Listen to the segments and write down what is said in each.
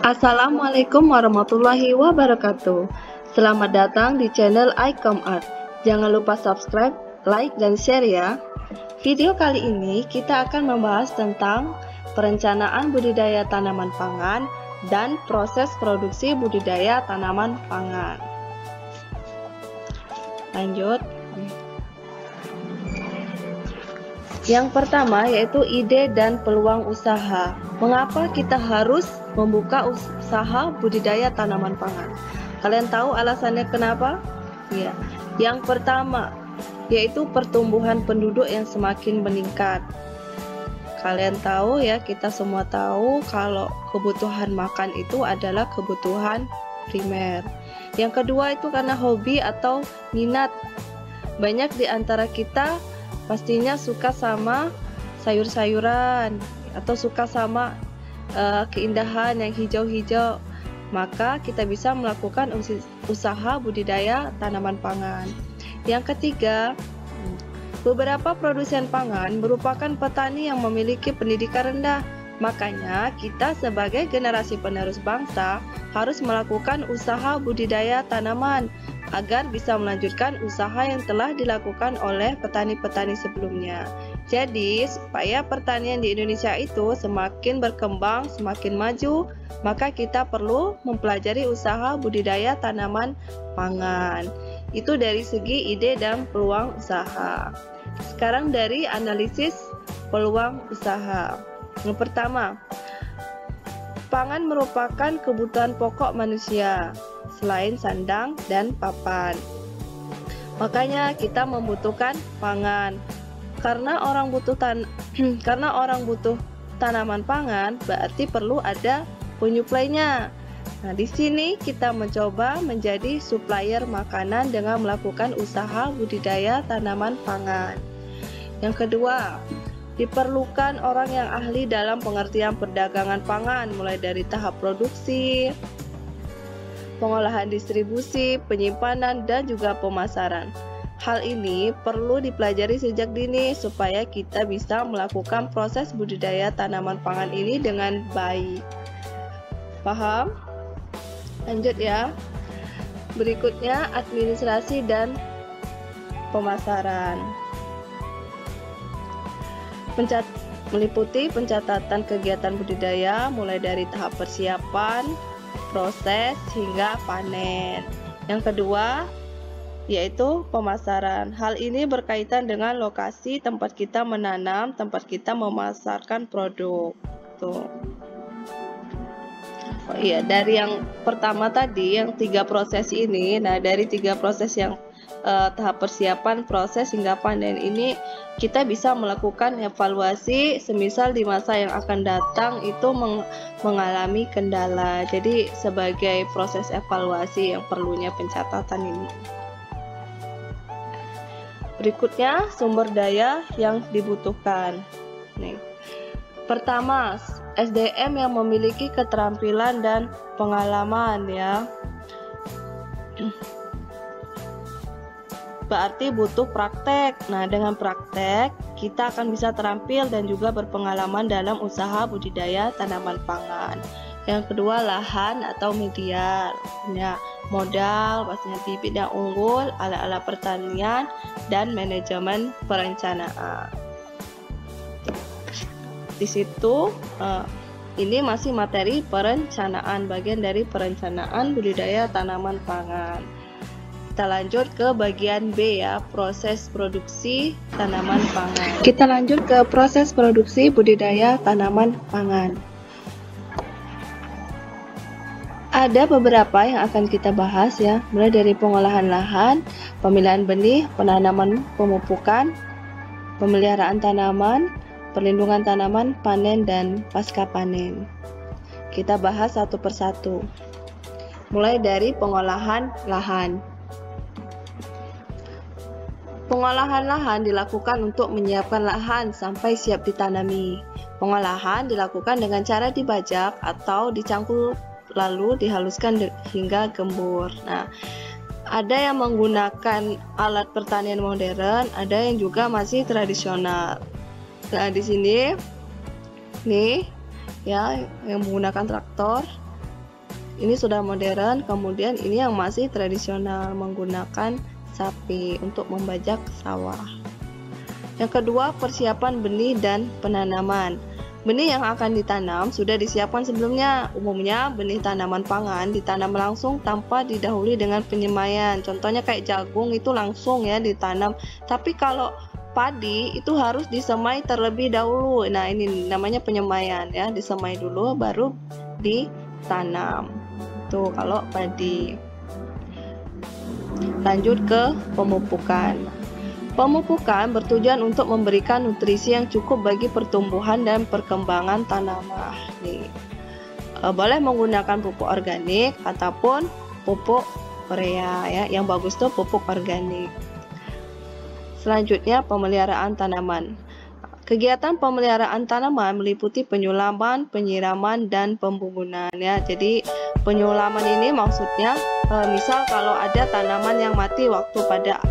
Assalamualaikum warahmatullahi wabarakatuh. Selamat datang di channel iComArt. Jangan lupa subscribe, like, dan share ya. Video kali ini kita akan membahas tentang perencanaan budidaya tanaman pangan dan proses produksi budidaya tanaman pangan. Lanjut. Yang pertama yaitu ide dan peluang usaha. Mengapa kita harus membuka usaha budidaya tanaman pangan? Kalian tahu alasannya kenapa? Ya. Yang pertama yaitu pertumbuhan penduduk yang semakin meningkat. Kalian tahu ya, kita semua tahu kalau kebutuhan makan itu adalah kebutuhan primer. Yang kedua itu karena hobi atau minat. Banyak di antara kita pastinya suka sama sayur-sayuran atau suka sama keindahan yang hijau-hijau, maka kita bisa melakukan usaha budidaya tanaman pangan. Yang ketiga, beberapa produsen pangan merupakan petani yang memiliki pendidikan rendah. Makanya kita sebagai generasi penerus bangsa harus melakukan usaha budidaya tanaman agar bisa melanjutkan usaha yang telah dilakukan oleh petani-petani sebelumnya. Jadi, supaya pertanian di Indonesia itu semakin berkembang, semakin maju, maka kita perlu mempelajari usaha budidaya tanaman pangan. Itu dari segi ide dan peluang usaha. Sekarang dari analisis peluang usaha. Yang pertama, pangan merupakan kebutuhan pokok manusia selain sandang dan papan. Makanya kita membutuhkan pangan. Karena orang butuh tanaman pangan, berarti perlu ada penyuplainya. Nah, di sini kita mencoba menjadi supplier makanan dengan melakukan usaha budidaya tanaman pangan. Yang kedua, diperlukan orang yang ahli dalam pengertian perdagangan pangan, mulai dari tahap produksi, pengolahan, distribusi, penyimpanan, dan juga pemasaran. Hal ini perlu dipelajari sejak dini supaya kita bisa melakukan proses budidaya tanaman pangan ini dengan baik. Paham? Lanjut ya. Berikutnya administrasi dan pemasaran. Meliputi pencatatan kegiatan budidaya mulai dari tahap persiapan, proses hingga panen. Yang kedua yaitu pemasaran. Hal ini berkaitan dengan lokasi tempat kita menanam, tempat kita memasarkan produk. Tuh. Oh iya, dari yang pertama tadi, yang 3 proses ini, nah dari 3 proses yang tahap persiapan, proses hingga panen ini, kita bisa melakukan evaluasi semisal di masa yang akan datang itu mengalami kendala. Jadi sebagai proses evaluasi yang perlunya pencatatan ini. Berikutnya sumber daya yang dibutuhkan. Nih. Pertama, SDM yang memiliki keterampilan dan pengalaman ya. Berarti butuh praktek. Nah, dengan praktek kita akan bisa terampil dan juga berpengalaman dalam usaha budidaya tanaman pangan. Yang kedua, lahan atau media. Ya, modal, pastinya bibit yang unggul, alat-alat pertanian, dan manajemen perencanaan. Di situ ini masih materi perencanaan, bagian dari perencanaan budidaya tanaman pangan. Kita lanjut ke bagian B ya, proses produksi tanaman pangan. Kita lanjut ke proses produksi budidaya tanaman pangan. Ada beberapa yang akan kita bahas ya, mulai dari pengolahan lahan, pemilihan benih, penanaman, pemupukan, pemeliharaan tanaman, perlindungan tanaman, panen, dan pasca panen. Kita bahas satu persatu. Mulai dari pengolahan lahan. Pengolahan lahan dilakukan untuk menyiapkan lahan sampai siap ditanami. Pengolahan dilakukan dengan cara dibajak atau dicangkul lalu dihaluskan hingga gembur. Nah, ada yang menggunakan alat pertanian modern, ada yang juga masih tradisional. Nah, di sini nih ya yang menggunakan traktor ini sudah modern, kemudian ini yang masih tradisional menggunakan sapi untuk membajak sawah. Yang kedua, persiapan benih dan penanaman. Benih yang akan ditanam sudah disiapkan sebelumnya. Umumnya benih tanaman pangan ditanam langsung tanpa didahului dengan penyemaian. Contohnya kayak jagung itu langsung ya ditanam. Tapi kalau padi itu harus disemai terlebih dahulu. Nah, ini namanya penyemaian ya, disemai dulu baru ditanam. Tuh kalau padi. Lanjut ke pemupukan. Pemupukan bertujuan untuk memberikan nutrisi yang cukup bagi pertumbuhan dan perkembangan tanaman. Nih, boleh menggunakan pupuk organik ataupun pupuk urea ya. Yang bagus tuh pupuk organik. Selanjutnya, pemeliharaan tanaman. Kegiatan pemeliharaan tanaman meliputi penyulaman, penyiraman, dan pembangunan ya. Jadi penyulaman ini maksudnya misal kalau ada tanaman yang mati waktu pada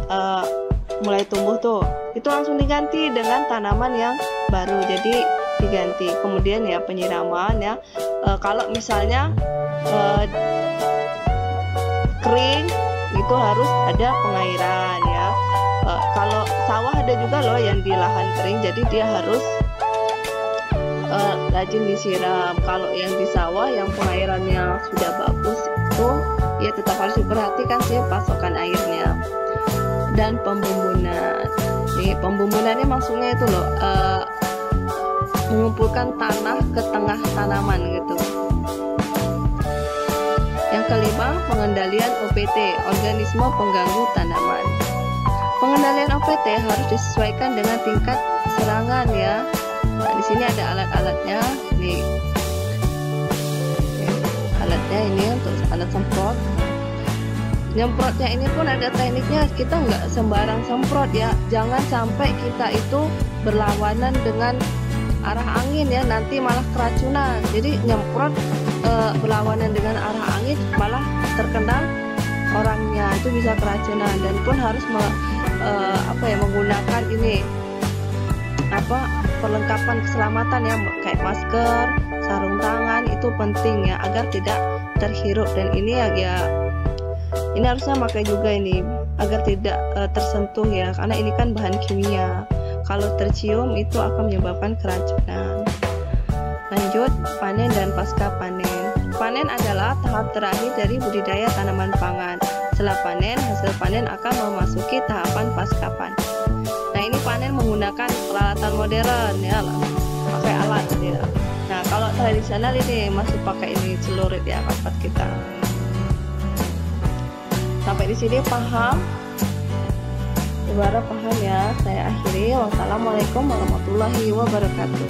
mulai tumbuh tuh, itu langsung diganti dengan tanaman yang baru, jadi diganti. Kemudian ya penyiraman ya, kalau misalnya kering itu harus ada pengairan ya. Kalau sawah ada juga loh yang di lahan kering, jadi dia harus rajin disiram. Kalau yang di sawah yang pengairannya sudah bagus itu ya tetap harus diperhatikan sih pasokan airnya. Dan pembumbunan. Nih, pembumbunan ini maksudnya itu loh, mengumpulkan tanah ke tengah tanaman gitu. Yang kelima, pengendalian OPT, organisme pengganggu tanaman. Pengendalian OPT harus disesuaikan dengan tingkat serangan ya. Nah, di sini ada alat-alatnya. Nih, alatnya ini untuk alat semprot. Nyemprotnya ini pun ada tekniknya, kita nggak sembarang semprot ya, jangan sampai kita itu berlawanan dengan arah angin ya, nanti malah keracunan. Jadi nyemprot berlawanan dengan arah angin malah terkena orangnya, itu bisa keracunan. Dan pun harus menggunakan ini perlengkapan keselamatan ya, kayak masker, sarung tangan, itu penting ya agar tidak terhirup. Dan ini ini harusnya pakai juga ini agar tidak tersentuh ya, karena ini kan bahan kimia. Kalau tercium itu akan menyebabkan keracunan. Lanjut, panen dan pasca panen. Panen adalah tahap terakhir dari budidaya tanaman pangan. Setelah panen, hasil panen akan memasuki tahapan pasca panen. Nah, ini panen menggunakan peralatan modern ya, pakai alat ya. Nah, kalau tradisional ini masih pakai ini celurit ya, kapat kita. Sampai di sini paham? Ibarat paham ya. Saya akhiri. Wassalamualaikum warahmatullahi wabarakatuh.